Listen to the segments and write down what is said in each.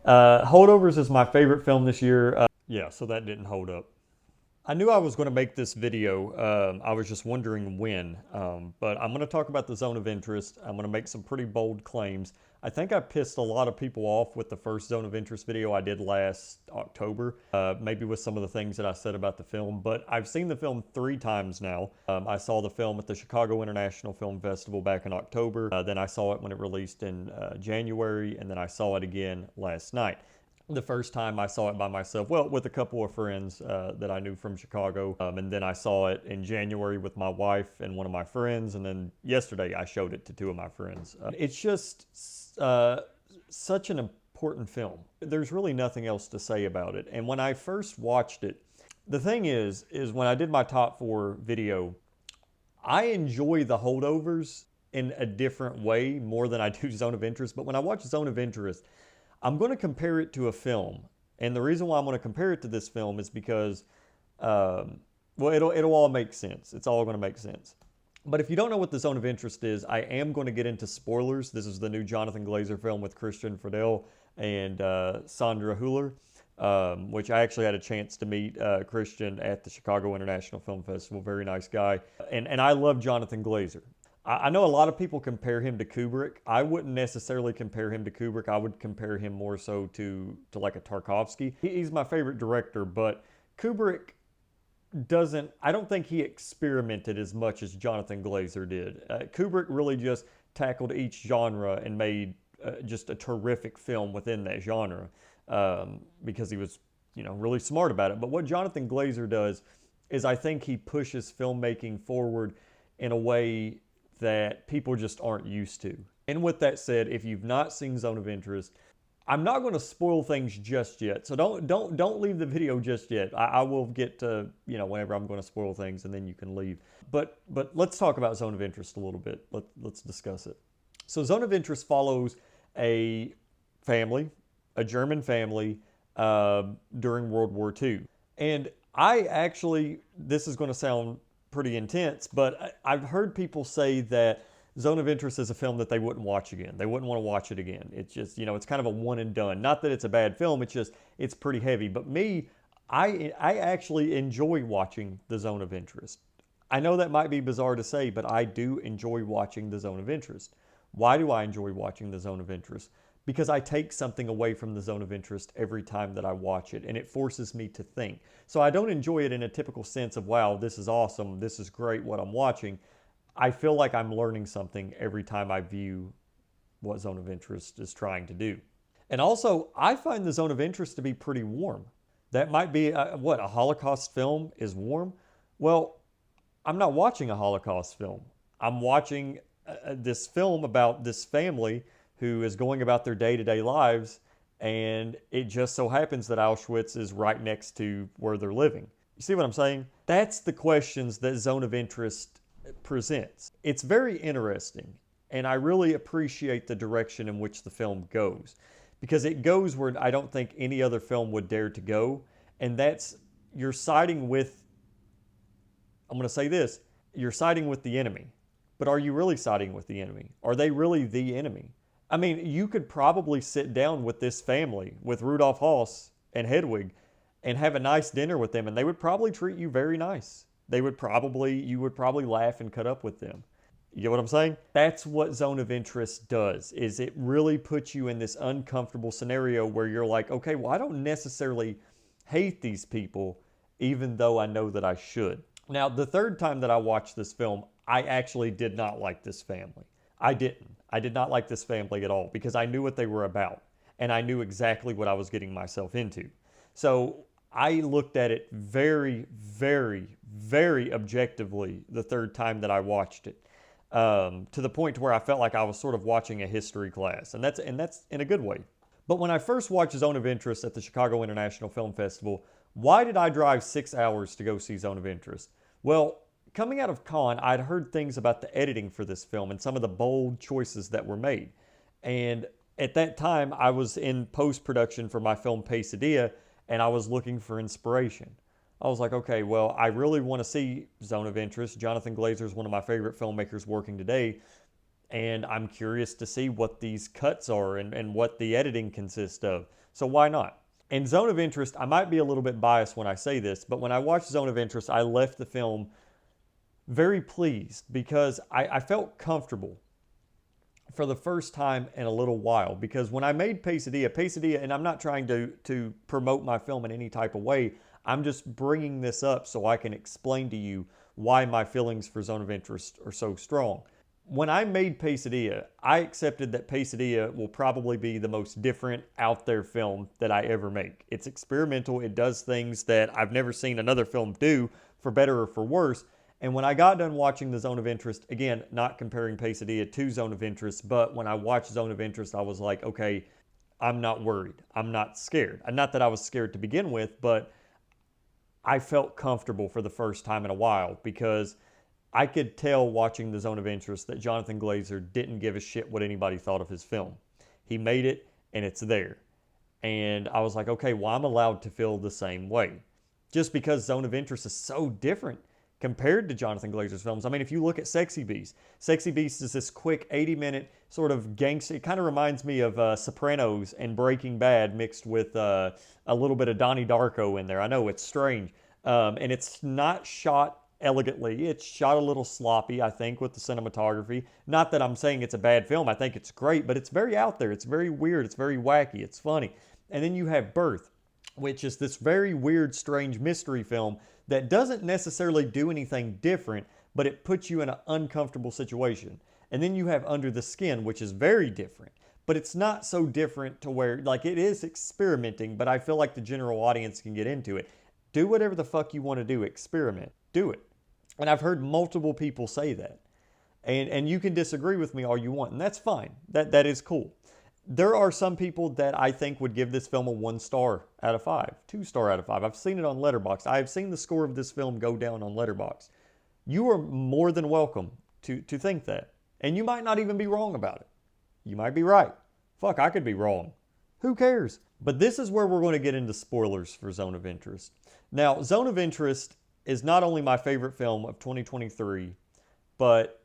Holdovers is my favorite film this year. Yeah, so that didn't hold up. I knew I was going to make this video. I was just wondering when. But I'm going to talk about the zone of interest. I'm going to make some pretty bold claims. I think I pissed a lot of people off with the first zone of interest video I did last October, maybe with some of the things that I said about the film. But I've seen the film 3 times now. I saw the film at the Chicago International Film Festival back in October. Then I saw it when it released in January, and then I saw it again last night. The first time I saw it by myself, well, with a couple of friends that I knew from Chicago. And then I saw it in January with my wife and one of my friends. And then yesterday I showed it to 2 of my friends. It's just such an important film. There's really nothing else to say about it. And when I first watched it, the thing is when I did my top 4 video, I enjoy the holdovers in a different way more than I do Zone of Interest. But when I watch Zone of Interest, I'm going to compare it to a film. And the reason why I'm going to compare it to this film is because, well, it'll all make sense. It's all going to make sense. But if you don't know what the Zone of Interest is, I am going to get into spoilers. This is the new Jonathan Glazer film with Christian Friedel and Sandra Hüller, which I actually had a chance to meet Christian at the Chicago International Film Festival. Very nice guy. And I love Jonathan Glazer. I know a lot of people compare him to Kubrick. I wouldn't necessarily compare him to Kubrick. I would compare him more so to like a Tarkovsky. He's my favorite director, but Kubrick doesn't, I don't think he experimented as much as Jonathan Glazer did. Kubrick really just tackled each genre and made just a terrific film within that genre because he was, really smart about it. But what Jonathan Glazer does is I think he pushes filmmaking forward in a way that people just aren't used to. And with that said, if you've not seen Zone of Interest, I'm not going to spoil things just yet. So don't leave the video just yet. I will get to, whenever I'm going to spoil things, and then you can leave. But let's talk about Zone of Interest a little bit. Let's discuss it. So Zone of Interest follows a family, a German family, during World War II. And I actually, this is going to sound pretty intense, but I've heard people say that Zone of Interest is a film that they wouldn't watch again. They wouldn't want to watch it again. It's just, it's kind of a one and done. Not that it's a bad film, it's pretty heavy. But me, I actually enjoy watching The Zone of Interest. I know that might be bizarre to say, but I do enjoy watching The Zone of Interest. Why do I enjoy watching The Zone of Interest? Because I take something away from The Zone of Interest every time that I watch it, and it forces me to think. So I don't enjoy it in a typical sense of, wow, this is awesome, this is great what I'm watching. I feel like I'm learning something every time I view what Zone of Interest is trying to do. And also, I find The Zone of Interest to be pretty warm. That might be, what, a Holocaust film is warm? Well, I'm not watching a Holocaust film. I'm watching this film about this family who is going about their day-to-day lives, and it just so happens that Auschwitz is right next to where they're living. You see what I'm saying? That's the questions that Zone of Interest presents. It's very interesting, and I really appreciate the direction in which the film goes, because it goes where I don't think any other film would dare to go, and that's you're siding with, I'm going to say this, you're siding with the enemy. But are you really siding with the enemy? Are they really the enemy? I mean, you could probably sit down with this family, with Rudolf Haas and Hedwig, and have a nice dinner with them, and they would probably treat you very nice. You would probably laugh and cut up with them. You get what I'm saying? That's what Zone of Interest does, is it really puts you in this uncomfortable scenario where you're like, okay, well, I don't necessarily hate these people, even though I know that I should. Now, the third time that I watched this film, I actually did not like this family. I didn't. I did not like this family at all because I knew what they were about and I knew exactly what I was getting myself into. So I looked at it very, very, very objectively the third time that I watched it, to the point to where I felt like I was sort of watching a history class, and that's in a good way. But when I first watched Zone of Interest at the Chicago International Film Festival, why did I drive 6 hours to go see Zone of Interest? Well, coming out of Cannes, I'd heard things about the editing for this film and some of the bold choices that were made. And at that time, I was in post-production for my film Pesadilla, and I was looking for inspiration. I was like, okay, well, I really want to see Zone of Interest. Jonathan Glazer is one of my favorite filmmakers working today, and I'm curious to see what these cuts are and what the editing consists of. So why not? And Zone of Interest, I might be a little bit biased when I say this, but when I watched Zone of Interest, I left the film very pleased because I felt comfortable for the first time in a little while. Because when I made Pesadilla, and I'm not trying to promote my film in any type of way, I'm just bringing this up so I can explain to you why my feelings for Zone of Interest are so strong. When I made Pesadilla, I accepted that Pesadilla will probably be the most different, out there film that I ever make. It's experimental. It does things that I've never seen another film do, for better or for worse. And when I got done watching the Zone of Interest, again, not comparing Pesadilla to Zone of Interest, but when I watched Zone of Interest, I was like, okay, I'm not worried. I'm not scared. Not that I was scared to begin with, but I felt comfortable for the first time in a while, because I could tell watching the Zone of Interest that Jonathan Glazer didn't give a shit what anybody thought of his film. He made it, and it's there. And I was like, okay, well, I'm allowed to feel the same way. Just because Zone of Interest is so different compared to Jonathan Glazer's films. I mean, if you look at Sexy Beast, Sexy Beast is this quick 80-minute sort of gangster. It kind of reminds me of Sopranos and Breaking Bad mixed with a little bit of Donnie Darko in there. I know it's strange. And it's not shot elegantly. It's shot a little sloppy, I think, with the cinematography. Not that I'm saying it's a bad film. I think it's great, but it's very out there. It's very weird. It's very wacky. It's funny. And then you have Birth, which is this very weird, strange mystery film that doesn't necessarily do anything different, but it puts you in an uncomfortable situation. And then you have Under the Skin, which is very different, but it's not so different to where, like, it is experimenting, but I feel like the general audience can get into it. Do whatever the fuck you want to do. Experiment. Do it. And I've heard multiple people say that. And you can disagree with me all you want, and that's fine. That is cool. There are some people that I think would give this film a 1 star out of 5, 2 star out of 5. I've seen it on Letterboxd. I have seen the score of this film go down on Letterboxd. You are more than welcome to think that. And you might not even be wrong about it. You might be right. Fuck, I could be wrong. Who cares? But this is where we're going to get into spoilers for Zone of Interest. Now, Zone of Interest is not only my favorite film of 2023, but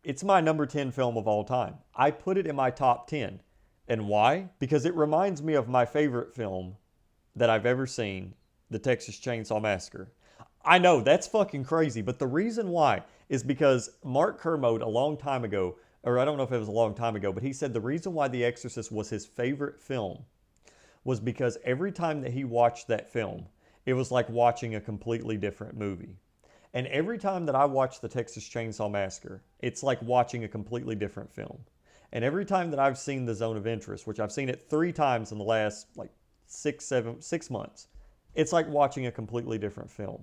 it's my number 10 film of all time. I put it in my top 10. And why? Because it reminds me of my favorite film that I've ever seen, The Texas Chainsaw Massacre. I know, that's fucking crazy, but the reason why is because Mark Kermode, a long time ago, or I don't know if it was a long time ago, but he said the reason why The Exorcist was his favorite film was because every time that he watched that film, it was like watching a completely different movie. And every time that I watch The Texas Chainsaw Massacre, it's like watching a completely different film. And every time that I've seen The Zone of Interest, which I've seen it 3 times in the last like 6 months, it's like watching a completely different film.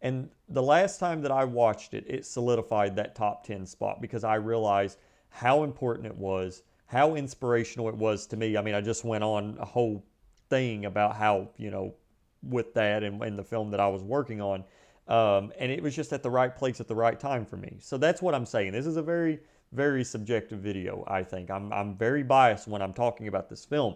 And the last time that I watched it, it solidified that top 10 spot because I realized how important it was, how inspirational it was to me. I mean, I just went on a whole thing about how, with that and the film that I was working on. And it was just at the right place at the right time for me. So that's what I'm saying. This is a very, very subjective video, I think. I'm very biased when I'm talking about this film.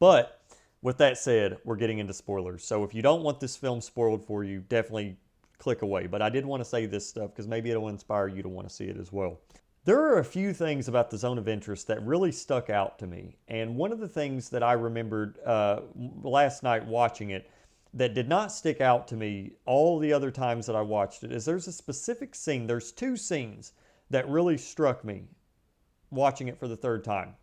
But with that said, we're getting into spoilers. So if you don't want this film spoiled for you, definitely click away. But I did want to say this stuff because maybe it'll inspire you to want to see it as well. There are a few things about The Zone of Interest that really stuck out to me. And one of the things that I remembered last night watching it that did not stick out to me all the other times that I watched it is there's a specific scene. There's 2 scenes that really struck me watching it for the 3rd time.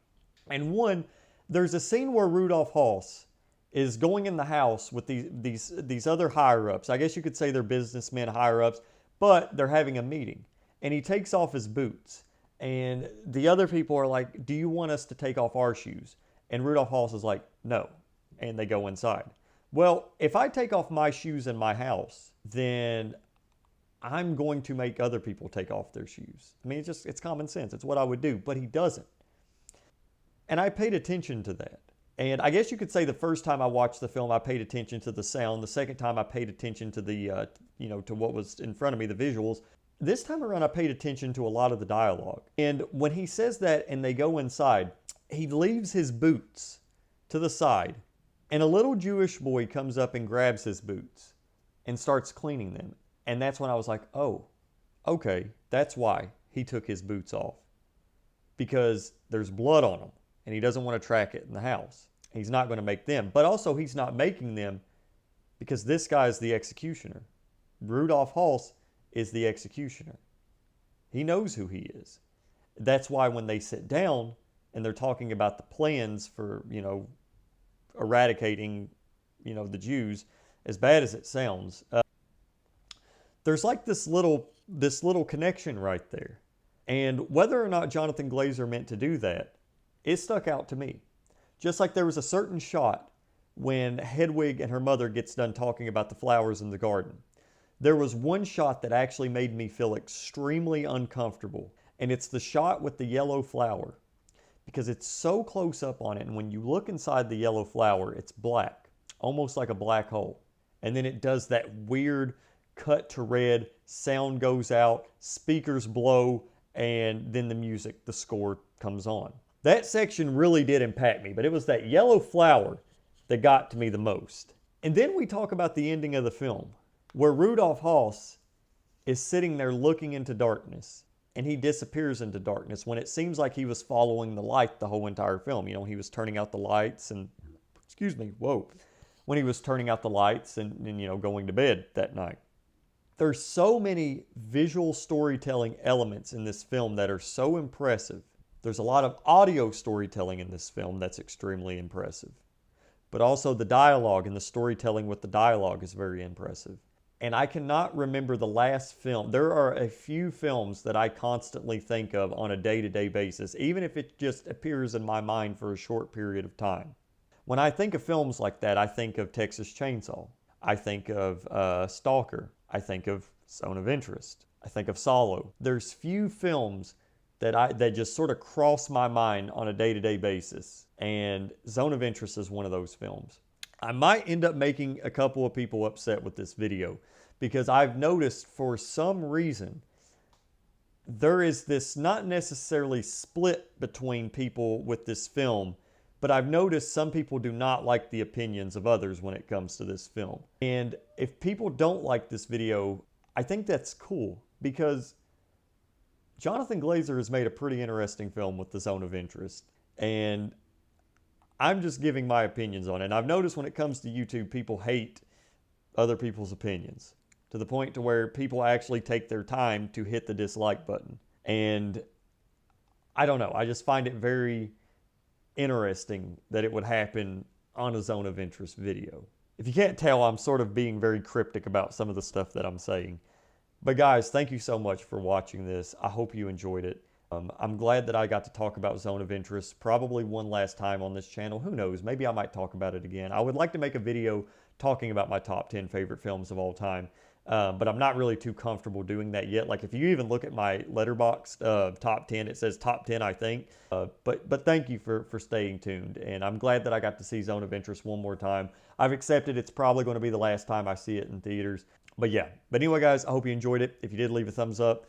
And one, there's a scene where Rudolph Haas is going in the house with these other higher-ups. I guess you could say they're businessmen higher-ups, but they're having a meeting. And he takes off his boots. And the other people are like, do you want us to take off our shoes? And Rudolph Haas is like, no. And they go inside. Well, if I take off my shoes in my house, then I'm going to make other people take off their shoes. I mean, it's common sense. It's what I would do. But he doesn't. And I paid attention to that. And I guess you could say the first time I watched the film, I paid attention to the sound. The second time I paid attention to the, to what was in front of me, the visuals. This time around, I paid attention to a lot of the dialogue. And when he says that and they go inside, he leaves his boots to the side. And a little Jewish boy comes up and grabs his boots and starts cleaning them. And that's when I was like, oh, okay, that's why he took his boots off. Because there's blood on them and he doesn't want to track it in the house. He's not going to make them. But also, he's not making them because this guy is the executioner. Rudolph Hulse is the executioner. He knows who he is. That's why when they sit down and they're talking about the plans for, eradicating, the Jews, as bad as it sounds, there's like this little connection right there. And whether or not Jonathan Glazer meant to do that, it stuck out to me. Just like there was a certain shot when Hedwig and her mother gets done talking about the flowers in the garden. There was one shot that actually made me feel extremely uncomfortable, and it's the shot with the yellow flower, because it's so close up on it, and when you look inside the yellow flower, it's black, almost like a black hole. And then it does that weird cut to red, sound goes out, speakers blow, and then the music, the score comes on. That section really did impact me, but it was that yellow flower that got to me the most. And then we talk about the ending of the film, where Rudolph Hulse is sitting there looking into darkness, and he disappears into darkness when it seems like he was following the light the whole entire film. He was turning out the lights and, when he was turning out the lights and going to bed that night. There's so many visual storytelling elements in this film that are so impressive. There's a lot of audio storytelling in this film that's extremely impressive. But also the dialogue and the storytelling with the dialogue is very impressive. And I cannot remember the last film. There are a few films that I constantly think of on a day-to-day basis, even if it just appears in my mind for a short period of time. When I think of films like that, I think of Texas Chainsaw. I think of Stalker. I think of Zone of Interest. I think of Solo. There's few films that just sort of cross my mind on a day-to-day basis, and Zone of Interest is one of those films. I might end up making a couple of people upset with this video because I've noticed for some reason there is this not necessarily split between people with this film, but I've noticed some people do not like the opinions of others when it comes to this film. And if people don't like this video, I think that's cool because Jonathan Glazer has made a pretty interesting film with The Zone of Interest. And I'm just giving my opinions on it. And I've noticed when it comes to YouTube, people hate other people's opinions to the point to where people actually take their time to hit the dislike button. And I don't know, I just find it very interesting that it would happen on a Zone of Interest video. If you can't tell, I'm sort of being very cryptic about some of the stuff that I'm saying. But guys, thank you so much for watching this. I hope you enjoyed it. I'm glad that I got to talk about Zone of Interest probably one last time on this channel. Who knows? Maybe I might talk about it again. I would like to make a video talking about my top 10 favorite films of all time, but I'm not really too comfortable doing that yet. Like if you even look at my Letterboxd top 10, it says top 10, I think. But thank you for staying tuned. And I'm glad that I got to see Zone of Interest one more time. I've accepted it's probably going to be the last time I see it in theaters. But yeah. But anyway, guys, I hope you enjoyed it. If you did, leave a thumbs up,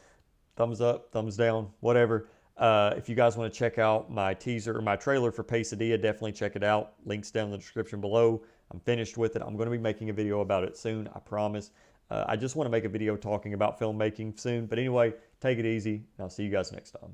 thumbs down, whatever. If you guys want to check out my teaser or my trailer for Pesadilla, definitely check it out. Links down in the description below. I'm finished with it. I'm going to be making a video about it soon, I promise. I just want to make a video talking about filmmaking soon. But anyway, take it easy, and I'll see you guys next time.